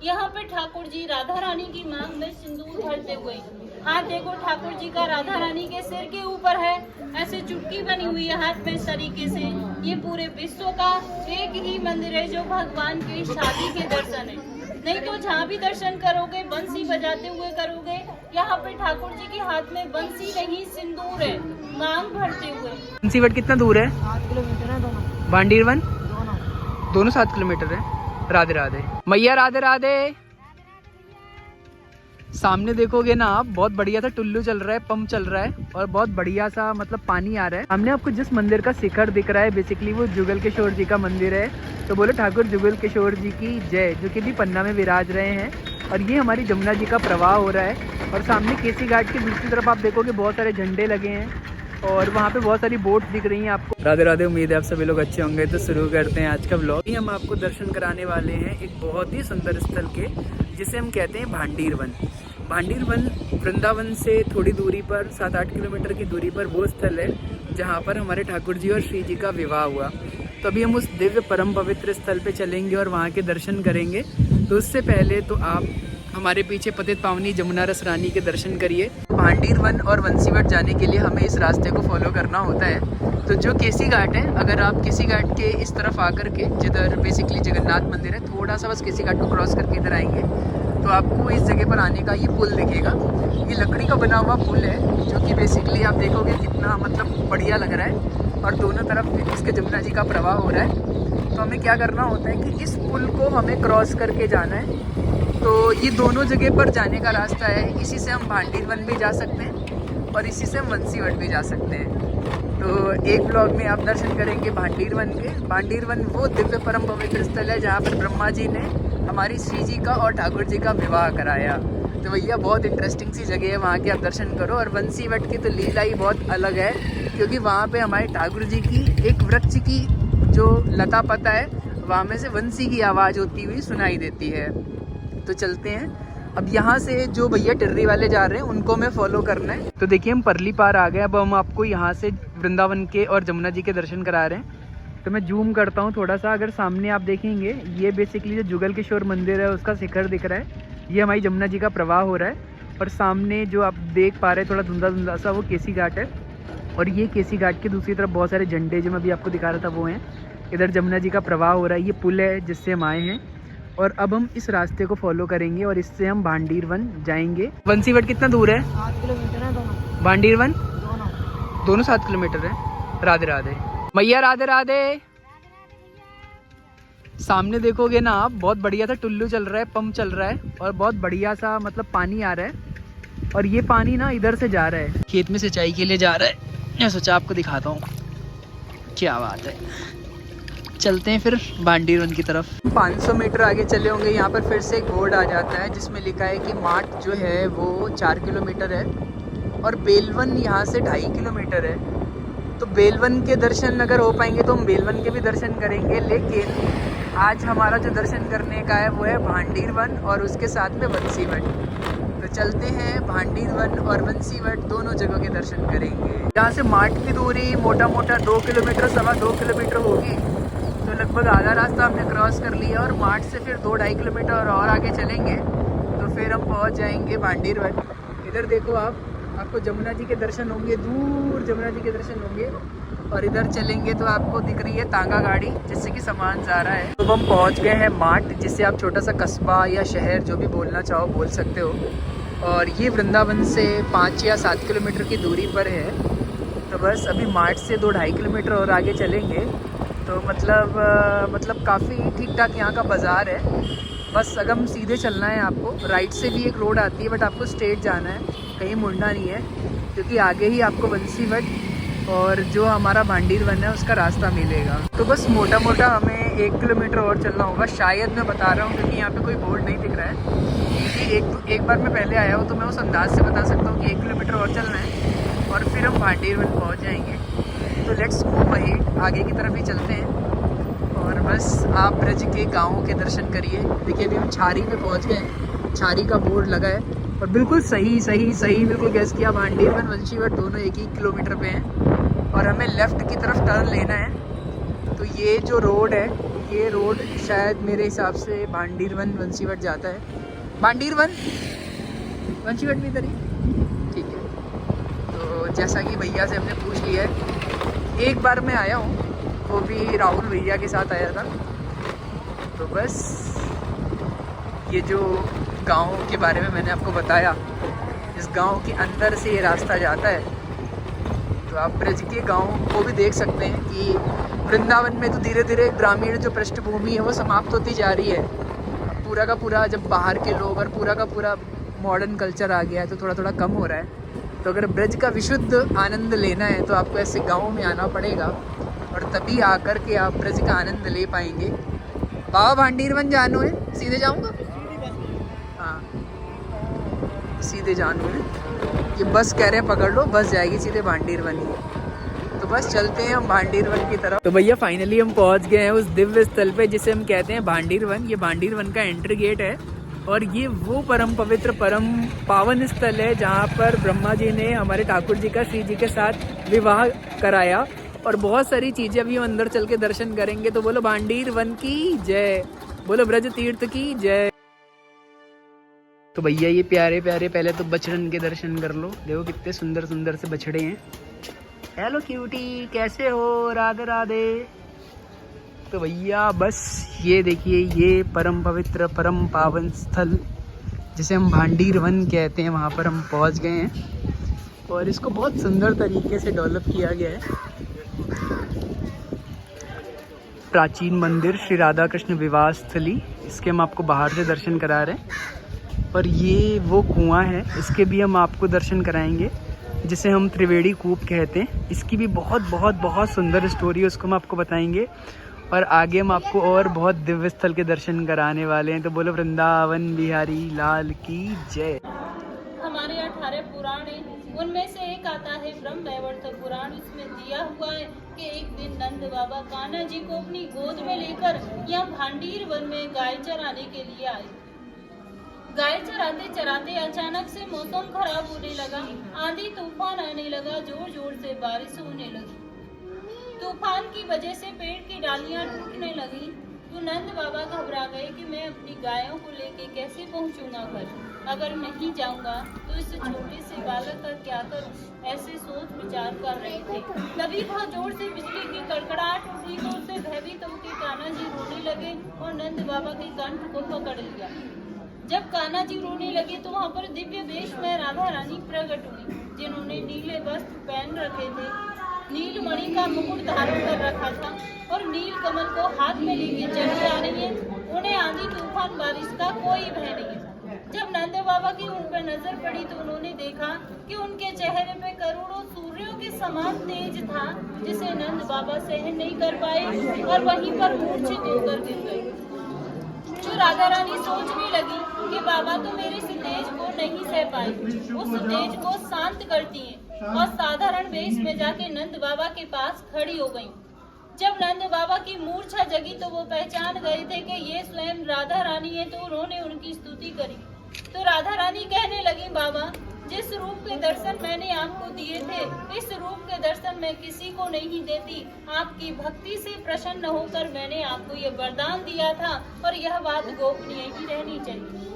यहाँ पे ठाकुर जी राधा रानी की मांग में सिंदूर भरते हुए, हाथ देखो ठाकुर जी का राधा रानी के सिर के ऊपर है, ऐसे चुटकी बनी हुई है हाथ में इस तरीके से। ये पूरे विश्व का एक ही मंदिर है जो भगवान की शादी के दर्शन है, नहीं तो जहाँ भी दर्शन करोगे बंसी बजाते हुए करोगे। यहाँ पे ठाकुर जी के हाथ में बंसी नहीं सिंदूर है, मांग भरते हुए। बंसीवट कितना दूर है? 7 किलोमीटर है दोनों। भांडीर वन दोनों दोनों 7 किलोमीटर है। राधे राधे मैया, राधे राधे। सामने देखोगे ना आप, बहुत बढ़िया सा टुल्लू चल रहा है, पंप चल रहा है और बहुत बढ़िया सा मतलब पानी आ रहा है। सामने आपको जिस मंदिर का शिखर दिख रहा है बेसिकली वो जुगल किशोर जी का मंदिर है। तो बोलो ठाकुर जुगल किशोर जी की जय, जो कि भी पन्ना में विराज रहे हैं। और ये हमारी जमुना जी का प्रवाह हो रहा है। और सामने केसी घाट की दूसरी तरफ आप देखोगे बहुत सारे झंडे लगे हैं और वहाँ पे बहुत सारी बोट दिख रही हैं आपको। राधे राधे, उम्मीद है आप सभी लोग अच्छे होंगे। तो शुरू करते हैं आज का व्लॉग। हम आपको दर्शन कराने वाले हैं एक बहुत ही सुंदर स्थल के, जिसे हम कहते हैं भांडीर वन। भांडीर वन वृंदावन से थोड़ी दूरी पर 7-8 किलोमीटर की दूरी पर वो स्थल है जहाँ पर हमारे ठाकुर जी और श्री जी का विवाह हुआ। तो अभी हम उस दिव्य परम पवित्र स्थल पे चलेंगे और वहाँ के दर्शन करेंगे। तो उससे पहले तो आप हमारे पीछे पतित पावनी जमुना रस रानी के दर्शन करिए। भांडीर वन और बंसीवट जाने के लिए हमें इस रास्ते को फॉलो करना होता है। तो जो केसी घाट है, अगर आप केसी घाट के इस तरफ आकर के, जिधर बेसिकली जगन्नाथ मंदिर है, थोड़ा सा बस केसी घाट को क्रॉस करके इधर आएंगे तो आपको इस जगह पर आने का ये पुल दिखेगा। ये लकड़ी का बना हुआ पुल है जो कि बेसिकली आप देखोगे कितना मतलब बढ़िया लग रहा है और दोनों तरफ इसके जमुना जी का प्रवाह हो रहा है। तो हमें क्या करना होता है कि इस पुल को हमें क्रॉस करके जाना है। तो ये दोनों जगह पर जाने का रास्ता है। इसी से हम भांडीर वन भी जा सकते हैं और इसी से हम बंसीवट भी जा सकते हैं। तो एक ब्लॉग में आप दर्शन करेंगे भांडीर वन के। भांडीर वन वो दिव्य परम पवित्र स्थल है जहाँ पर ब्रह्मा जी ने हमारी श्री जी का और ठाकुर जी का विवाह कराया। तो भैया बहुत इंटरेस्टिंग सी जगह है, वहाँ के आप दर्शन करो। और बंसीवट की तो लीला ही बहुत अलग है, क्योंकि वहाँ पे हमारे ठाकुर जी की एक वृक्ष की जो लता पता है वहाँ में से बंसी की आवाज़ होती हुई सुनाई देती है। तो चलते हैं। अब यहाँ से जो भैया टिर्री वाले जा रहे हैं उनको हमें फॉलो करना है। तो देखिए हम परली पार आ गए। अब हम आपको यहाँ से वृंदावन के और जमुना जी के दर्शन करा रहे हैं। तो मैं जूम करता हूँ थोड़ा सा। अगर सामने आप देखेंगे ये बेसिकली जो जुगल किशोर मंदिर है उसका शिखर दिख रहा है। ये हमारी जमुना जी का प्रवाह हो रहा है। और सामने जो आप देख पा रहे हैं थोड़ा धुंधला धुंधला सा, वो केसी घाट है। और ये केसी घाट की दूसरी तरफ बहुत सारे झंडे जो मैं अभी आपको दिखा रहा था वो हैं। इधर जमुना जी का प्रवाह हो रहा है। ये पुल है जिससे हम आए हैं और अब हम इस रास्ते को फॉलो करेंगे और इससे हम भांडीर वन जाएंगे। बंसीवट कितना दूर है? 7 किलोमीटर है दोनों। भांडीर वन दोनों 7 किलोमीटर है। राधे राधे मैया, राधे राधे। सामने देखोगे ना आप, बहुत बढ़िया सा टुल्लू चल रहा है, पंप चल रहा है और बहुत बढ़िया सा मतलब पानी आ रहा है। और ये पानी ना इधर से जा रहा है, खेत में सिंचाई के लिए जा रहा है। मैं सोचा आपको दिखाता हूँ, क्या बात है। चलते हैं फिर भांडीर वन की तरफ। 500 मीटर आगे चले होंगे, यहाँ पर फिर से एक बोर्ड आ जाता है जिसमें लिखा है कि माठ जो है वो 4 किलोमीटर है और बेलवन यहाँ से 2.5 किलोमीटर है। तो बेलवन के दर्शन अगर हो पाएंगे तो हम बेलवन के भी दर्शन करेंगे, लेकिन आज हमारा जो दर्शन करने का है वो है भांडीर वन और उसके साथ में बंसीवट। तो चलते हैं भांडीर वन और बंसीवट दोनों जगहों के दर्शन करेंगे। यहाँ से माठ की दूरी मोटा मोटा 2 किलोमीटर 2.25 किलोमीटर होगी। तो लगभग आधा रास्ता हमने क्रॉस कर लिया और माठ से फिर 2-2.5 किलोमीटर और आगे चलेंगे तो फिर हम पहुँच जाएंगे भांडीर वन। इधर देखो आपको जमुना जी के दर्शन होंगे, दूर जमुना जी के दर्शन होंगे। और इधर चलेंगे तो आपको दिख रही है तांगा गाड़ी जिससे कि सामान जा रहा है। तो हम पहुंच गए हैं माठ, जिससे आप छोटा सा कस्बा या शहर जो भी बोलना चाहो बोल सकते हो। और ये वृंदावन से 5 या 7 किलोमीटर की दूरी पर है। तो बस अभी माठ से 2-2.5 किलोमीटर और आगे चलेंगे तो मतलब काफ़ी ठीक ठाक यहाँ का बाज़ार है। बस अगम सीधे चलना है आपको। राइट से भी एक रोड आती है बट आपको स्ट्रेट जाना है, कहीं मुड़ना नहीं है, क्योंकि आगे ही आपको बंसीवट और जो हमारा भांडीर वन है उसका रास्ता मिलेगा। तो बस मोटा मोटा हमें 1 किलोमीटर और चलना होगा, शायद मैं बता रहा हूँ क्योंकि यहाँ पे कोई बोर्ड नहीं दिख रहा है। क्योंकि एक बार मैं पहले आया हूँ तो मैं उस अंदाज से बता सकता हूँ कि 1 किलोमीटर और चलना है और फिर हम भांडीर वन पहुँच जाएंगे। तो लेट्स मूव अहेड, आगे की तरफ ही चलते हैं। और बस आप ब्रज के गाँवों के दर्शन करिए। देखिए अभी हम छारी पे पहुँच गए। छारी का बोर्ड लगा है और बिल्कुल सही बिल्कुल गैस किया, भांडीर वन बंसीवट दोनों 1 किलोमीटर पे हैं और हमें लेफ़्ट की तरफ टर्न लेना है। तो ये जो रोड है ये रोड शायद मेरे हिसाब से भांडीरवन वंशीवट जाता है। भांडीरवन वंशीवट भी इधर ही, ठीक है। तो जैसा कि भैया से हमने पूछ लिया है, एक बार मैं आया हूँ, वो भी राहुल भैया के साथ आया था। तो बस ये जो गांव के बारे में मैंने आपको बताया, इस गांव के अंदर से ये रास्ता जाता है। तो आप ब्रज के गांव को भी देख सकते हैं कि वृंदावन में तो धीरे धीरे ग्रामीण जो पृष्ठभूमि है वो समाप्त होती जा रही है। पूरा का पूरा जब बाहर के लोग और पूरा का पूरा मॉडर्न कल्चर आ गया है तो थोड़ा थोड़ा कम हो रहा है। तो अगर ब्रज का विशुद्ध आनंद लेना है तो आपको ऐसे गाँव में आना पड़ेगा, और तभी आकर के आप ब्रज का आनंद ले पाएंगे। बाबा भांडीरवन जानू है, सीधे जाऊँगा? हाँ, सीधे जानू है। ये बस कह रहे हैं पकड़ लो, बस जाएगी सीधे भांडीरवन ही। तो बस चलते हैं हम भांडीरवन की तरफ। तो भैया फाइनली हम पहुंच गए हैं उस दिव्य स्थल पे जिसे हम कहते हैं भांडीरवन। ये भांडीरवन का एंट्री गेट है, और ये वो परम पवित्र परम पावन स्थल है जहाँ पर ब्रह्मा जी ने हमारे ठाकुर जी का श्री जी के साथ विवाह कराया। और बहुत सारी चीज़ें अभी हम अंदर चल के दर्शन करेंगे। तो बोलो भांडीरवन की जय, बोलो ब्रज तीर्थ की जय। तो भैया ये प्यारे प्यारे पहले तो बछड़न के दर्शन कर लो। देखो कितने सुंदर सुंदर से बछड़े हैं। हेलो क्यूटी, कैसे हो? राधे राधे। तो भैया बस ये देखिए, ये परम पवित्र परम पावन स्थल जिसे हम भांडीरवन कहते हैं, वहाँ पर हम पहुँच गए हैं। और इसको बहुत सुंदर तरीके से डेवलप किया गया है। प्राचीन मंदिर श्री राधा कृष्ण विवाह स्थली, इसके हम आपको बाहर से दर्शन करा रहे हैं। और ये वो कुआं है, इसके भी हम आपको दर्शन कराएंगे, जिसे हम त्रिवेणी कूप कहते हैं। इसकी भी बहुत बहुत बहुत सुंदर स्टोरी है, उसको हम आपको बताएंगे। और आगे हम आपको और बहुत दिव्य स्थल के दर्शन कराने वाले हैं। तो बोलो वृंदावन बिहारी लाल की जय। हमारे 18 पुराण हैं, उनमें से एक आता है ब्रह्म वैवर्त पुराण। इसमें दिया हुआ है कि एक दिन नंद बाबा कान्हा जी को अपनी गोद में लेकर यहाँ भांडीरवन में गाय चराने के लिए आए। गाय चराते चराते अचानक से मौसम खराब होने लगा, आंधी तूफान आने लगा, जोर जोर से बारिश होने लगी। तूफान की वजह से पेड़ की डालियां टूटने लगी। तो नंद बाबा घबरा गए कि मैं अपनी गायों को लेके कैसे पहुंचूंगा घर। अगर नहीं जाऊंगा तो इस छोटे से बालक का क्या करूं, ऐसे सोच विचार कर रहे थे। तभी वहाँ जोर से बिजली की कड़कड़ाहट उठी तो उससे भयभीत होकर कान्हा जी रोने लगे और नंद बाबा के कंठ को पकड़ लिया। जब कान्हा जी रोने लगे तो वहाँ पर दिव्य वेश में राधा रानी प्रकट हुई, जिन्होंने नीले वस्त्र पहन रखे थे, नील मणि का मुकुट धारण कर रखा था और नील कमल को हाथ में लेके चली आ रही है। उन्हें आंधी तूफान बारिश का कोई भय नहीं है। जब नंद बाबा की उन पर नजर पड़ी तो उन्होंने देखा कि उनके चेहरे पे करोड़ों सूर्यों के समान तेज था, जिसे नंद बाबा सहन नहीं कर पाए और वहीं पर मूर्छित होकर गिर गए। जो राधा रानी सोचने लगी कि बाबा तो मेरे इस तेज को नहीं सह पाए, उस तेज को शांत करती हैं और साधारण वेश में जाके नंद बाबा के पास खड़ी हो गईं। जब नंद बाबा की मूर्छा जगी तो वो पहचान गए थे कि ये स्वयं राधा रानी है, तो उन्होंने उनकी स्तुति करी। तो राधा रानी कहने लगी, बाबा जिस रूप के दर्शन मैंने आपको दिए थे, इस रूप के दर्शन मैं किसी को नहीं देती। आपकी भक्ति से प्रसन्न होकर मैंने आपको ये वरदान दिया था और यह बात गोपनीय ही रहनी चाहिए।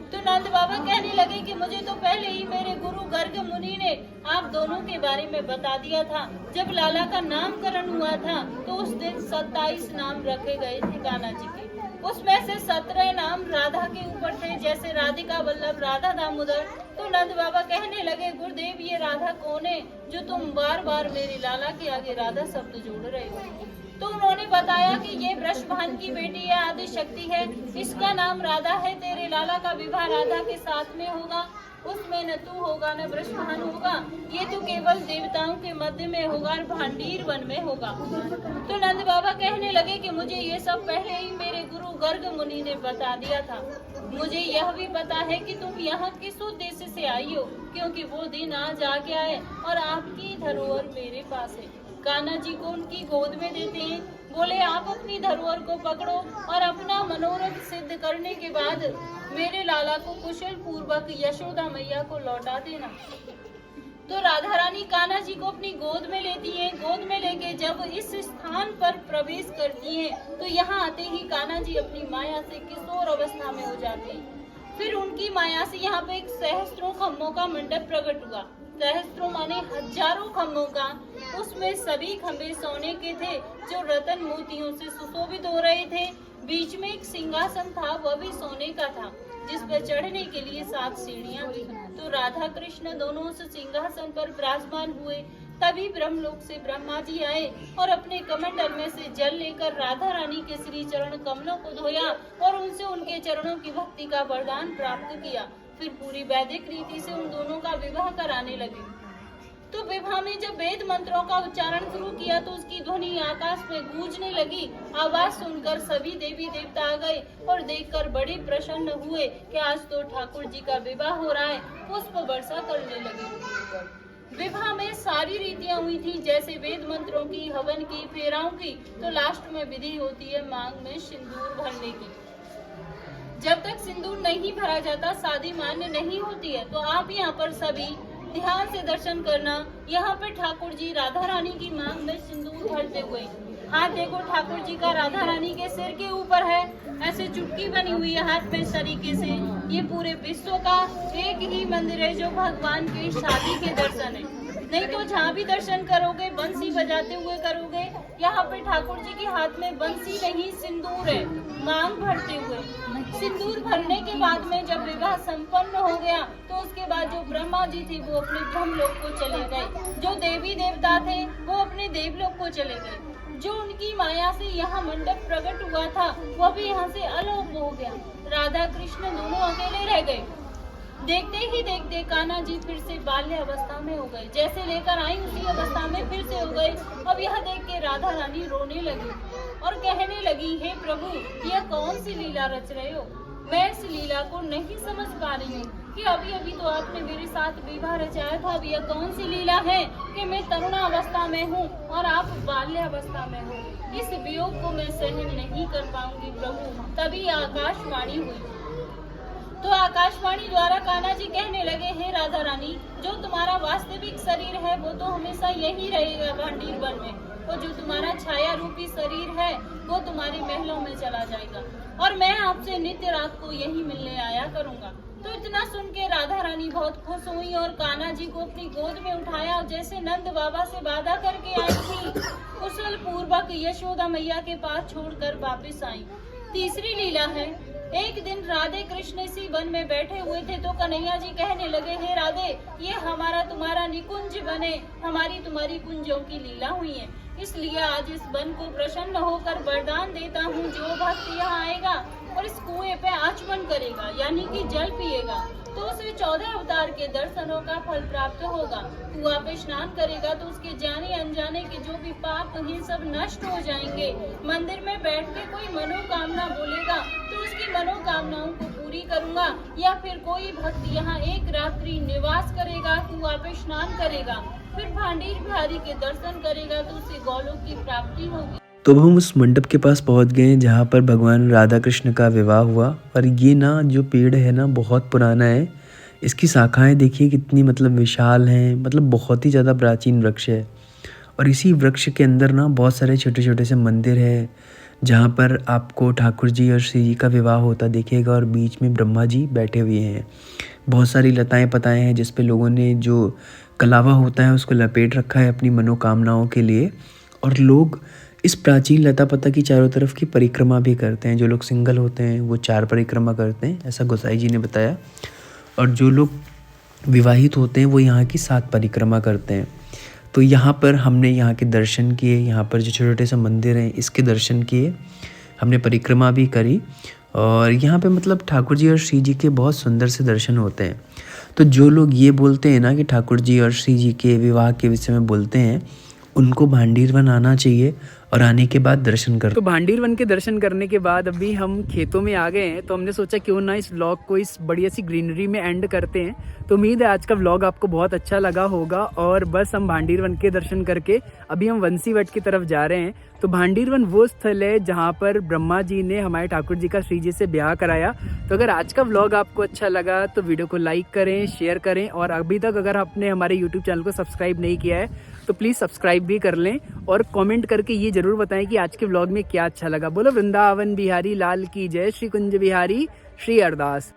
तो नंद बाबा कहने लगे कि मुझे तो पहले ही मेरे गुरु गर्ग मुनि ने आप दोनों के बारे में बता दिया था। जब लाला का नामकरण हुआ था तो उस दिन 27 नाम रखे गए थे कान्हा जी के। उसमें से 17 नाम राधा के ऊपर थे, जैसे राधिका वल्लभ, राधा दामोदर। तो नंद बाबा कहने लगे, गुरुदेव ये राधा कौन है जो तुम बार बार मेरे लाला के आगे राधा शब्द जोड़ रहे हो? तो उन्होंने बताया कि ये वृषभान की बेटी है, आदि शक्ति है, इसका नाम राधा है। तेरे लाला का विवाह राधा के साथ में होगा, उसमें न तू होगा न वृषभान होगा, ये तो केवल देवताओं के मध्य में होगा और भांडीरवन में होगा। तो नंद बाबा कहने लगे कि मुझे ये सब पहले ही मेरे गुरु गर्ग मुनि ने बता दिया था। मुझे यह भी पता है कि तुम यहाँ किस उद्देश्य से आई हो, क्योंकि वो दिन आज आ गया है और आपकी धरोहर मेरे पास है। कान्हा जी को उनकी गोद में देते हैं, बोले आप अपनी धरोहर को पकड़ो और अपना मनोरथ सिद्ध करने के बाद मेरे लाला को कुशल पूर्वक यशोदा मैया को लौटा देना। तो राधा रानी कान्हा जी को अपनी गोद में लेती हैं। गोद में लेके जब इस स्थान पर प्रवेश करती हैं तो यहाँ आते ही कान्हा जी अपनी माया से किशोर अवस्था में हो जाते हैं। फिर उनकी माया से यहाँ पे एक सहस्त्रों खम्भों का मंडप प्रकट हुआ। सहस्त्रों माने हजारों खम्भों का। उसमें सभी खम्भे सोने के थे जो रतन मोतियों से सुशोभित हो रहे थे। बीच में एक सिंहासन था, वह भी सोने का था, जिस पर चढ़ने के लिए 7 सीढ़ियां थी। तो राधा कृष्ण दोनों उस सिंहासन पर विराजमान हुए। तभी ब्रह्मलोक से ब्रह्मा जी आए और अपने कमंडल में से जल लेकर राधा रानी के श्री चरण कमलों को धोया और उनसे उनके चरणों की भक्ति का वरदान प्राप्त किया। फिर पूरी वैदिक रीति से उन दोनों का विवाह कराने लगे। तो विवाह में जब वेद मंत्रों का उच्चारण शुरू किया तो उसकी ध्वनि आकाश में गूंजने लगी। आवाज सुनकर सभी देवी देवता आ गए और देखकर बड़े प्रसन्न हुए कि आज तो ठाकुर जी का विवाह हो रहा है। पुष्प वर्षा करने लगे। विवाह में सारी रीतियां हुई थी, जैसे वेद मंत्रों की, हवन की, फेराओं की। तो लास्ट में विधि होती है मांग में सिंदूर भरने की। जब तक सिंदूर नहीं भरा जाता शादी मान्य नहीं होती है। तो आप यहाँ पर सभी ध्यान से दर्शन करना। यहाँ पे ठाकुर जी राधा रानी की मांग में सिंदूर भरते हुए, हाथ देखो ठाकुर जी का राधा रानी के सिर के ऊपर है, ऐसे चुटकी बनी हुई है हाथ में इस तरीके से। ये पूरे विश्व का एक ही मंदिर है जो भगवान की शादी के दर्शन है। नहीं तो जहाँ भी दर्शन करोगे बंसी बजाते हुए करोगे। यहाँ पे ठाकुर जी के हाथ में बंसी नहीं सिंदूर है, मांग भरते हुए। सिंदूर भरने के बाद में जब विवाह संपन्न हो गया तो उसके बाद जो ब्रह्मा जी थे वो अपने ब्रह्मलोक को चले गए। जो देवी देवता थे वो अपने देवलोक को चले गए। जो उनकी माया से यहाँ मंडप प्रकट हुआ था वह भी यहाँ से अलोप हो गया। राधा कृष्ण दोनों अकेले रह गए। देखते ही देखते कान्हा जी फिर से बाल्य अवस्था में हो गए। जैसे लेकर आई उसी अवस्था में फिर से हो गए। अब यह देख के राधा रानी रोने लगी और कहने लगी, हे प्रभु, यह कौन सी लीला रच रहे हो? मैं इस लीला को नहीं समझ पा रही हूँ कि अभी अभी तो आपने मेरे साथ विवाह रचाया था। अब यह कौन सी लीला है कि मैं तरुणावस्था में हूँ और आप बाल्य अवस्था में हो? इस वियोग को मैं सहन नहीं कर पाऊंगी प्रभु। तभी आकाशवाणी हुई। तो आकाशवाणी द्वारा कान्हा जी कहने लगे, हे राधा रानी, जो तुम्हारा वास्तविक शरीर है वो तो हमेशा यही रहेगा भांडीर वन में, और जो तुम्हारा छाया रूपी शरीर है वो तुम्हारे महलों में चला जाएगा और मैं आपसे नित्य रात को यही मिलने आया करूंगा। तो इतना सुन के राधा रानी बहुत खुश हुई और कान्हा जी को अपनी गोद में उठाया। जैसे नंद बाबा से वादा करके आई थी, कुशल पूर्वक यशोदा मैया के पास छोड़कर वापिस आई। तीसरी लीला है, एक दिन राधे कृष्ण इसी वन में बैठे हुए थे तो कन्हैया जी कहने लगे, हे राधे, ये हमारा तुम्हारा निकुंज बने, हमारी तुम्हारी कुंजों की लीला हुई है। इसलिए आज इस वन को प्रसन्न होकर वरदान देता हूँ, जो भक्त यहाँ आएगा और इस कुएं पे आचमन करेगा यानी कि जल पिएगा तो उसे 14 अवतार के दर्शनों का फल प्राप्त होगा। कुआं पे स्नान करेगा तो उसके जाने अनजाने के जो भी पाप हैं सब नष्ट हो जाएंगे। मंदिर में बैठ के कोई मनोकामना बोलेगा तो उसकी मनोकामनाओं को पूरी करूंगा। या फिर कोई भक्त यहाँ एक रात्रि निवास करेगा, कुआं पे स्नान करेगा, फिर भांडीर बिहारी के दर्शन करेगा तो उसे गौलोक की प्राप्ति होगी। तो हम उस मंडप के पास पहुंच गए जहाँ पर भगवान राधा कृष्ण का विवाह हुआ। और ये ना जो पेड़ है ना बहुत पुराना है। इसकी शाखाएं देखिए कितनी मतलब विशाल हैं, मतलब बहुत ही ज़्यादा प्राचीन वृक्ष है। और इसी वृक्ष के अंदर ना बहुत सारे छोटे छोटे से मंदिर है जहाँ पर आपको ठाकुर जी और श्री जी का विवाह होता देखिएगा। और बीच में ब्रह्मा जी बैठे हुए हैं। बहुत सारी लताएँ पताएँ हैं जिस पे लोगों ने जो कलावा होता है उसको लपेट रखा है अपनी मनोकामनाओं के लिए। और लोग इस प्राचीन लता पता की चारों तरफ की परिक्रमा भी करते हैं। जो लोग सिंगल होते हैं वो 4 परिक्रमा करते हैं, ऐसा गोसाई जी ने बताया। और जो लोग विवाहित होते हैं वो यहाँ की 7 परिक्रमा करते हैं। तो यहाँ पर हमने यहाँ के दर्शन किए, यहाँ पर जो छोटे छोटे से मंदिर हैं इसके दर्शन किए, हमने परिक्रमा भी करी। और यहाँ पे मतलब ठाकुर जी और श्री जी के बहुत सुंदर से दर्शन होते हैं। तो जो लोग ये बोलते हैं ना कि ठाकुर जी और श्री जी के विवाह के विषय में बोलते हैं, उनको भांडीर वन आना चाहिए और आने के बाद दर्शन कर। तो भांडीर वन के दर्शन करने के बाद अभी हम खेतों में आ गए हैं, तो हमने सोचा क्यों ना इस व्लॉग को इस बढ़िया सी ग्रीनरी में एंड करते हैं। तो उम्मीद है आज का व्लॉग आपको बहुत अच्छा लगा होगा। और बस हम भांडीर वन के दर्शन करके अभी हम वंशीवट की तरफ जा रहे हैं। तो भांडीर वन वो स्थल है जहाँ पर ब्रह्मा जी ने हमारे ठाकुर जी का श्री जी से ब्याह कराया। तो अगर आज का व्लॉग आपको अच्छा लगा तो वीडियो को लाइक करें, शेयर करें, और अभी तक अगर आपने हमारे यूट्यूब चैनल को सब्सक्राइब नहीं किया है तो प्लीज़ सब्सक्राइब भी कर लें, और कमेंट करके ये जरूर बताएं कि आज के व्लॉग में क्या अच्छा लगा। बोलो वृंदावन बिहारी लाल की जय, श्री कुंज बिहारी श्री अरदास।